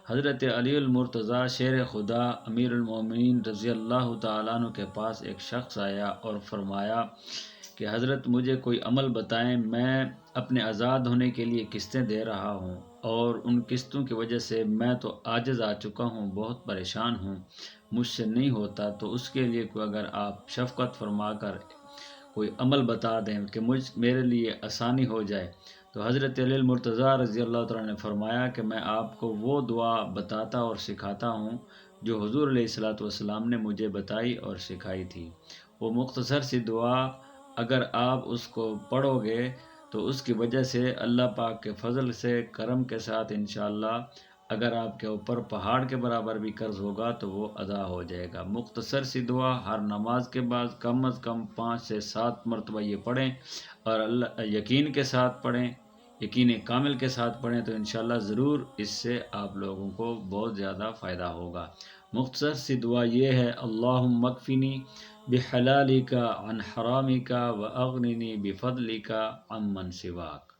حضرت علی المرتضیٰ شیر خدا امیر المومنین رضی اللہ تعالیٰ عنہ کے پاس ایک شخص آیا اور فرمایا کہ حضرت مجھے کوئی عمل بتائیں، میں اپنے آزاد ہونے کے لیے قسطیں دے رہا ہوں اور ان قسطوں کی وجہ سے میں تو عاجز آ چکا ہوں، بہت پریشان ہوں، مجھ سے نہیں ہوتا، تو اس کے لیے کوئی اگر آپ شفقت فرما کر کوئی عمل بتا دیں کہ میرے لیے آسانی ہو جائے۔ تو حضرت علی المرتضیٰ رضی اللہ تعالیٰ نے فرمایا کہ میں آپ کو وہ دعا بتاتا اور سکھاتا ہوں جو حضور علیہ الصلوۃ والسلام نے مجھے بتائی اور سکھائی تھی۔ وہ مختصر سی دعا اگر آپ اس کو پڑھو گے تو اس کی وجہ سے اللہ پاک کے فضل سے کرم کے ساتھ انشاءاللہ اگر آپ کے اوپر پہاڑ کے برابر بھی قرض ہوگا تو وہ ادا ہو جائے گا۔ مختصر سی دعا ہر نماز کے بعد کم از کم 5 سے 7 مرتبہ یہ پڑھیں اور اللہ یقین کے ساتھ پڑھیں، یقین کامل کے ساتھ پڑھیں تو انشاءاللہ ضرور اس سے آپ لوگوں کو بہت زیادہ فائدہ ہوگا۔ مختصر سی دعا یہ ہے: اللہم اکفنی بحلالک عن حرامک واغننی بفضلک عمن سواک۔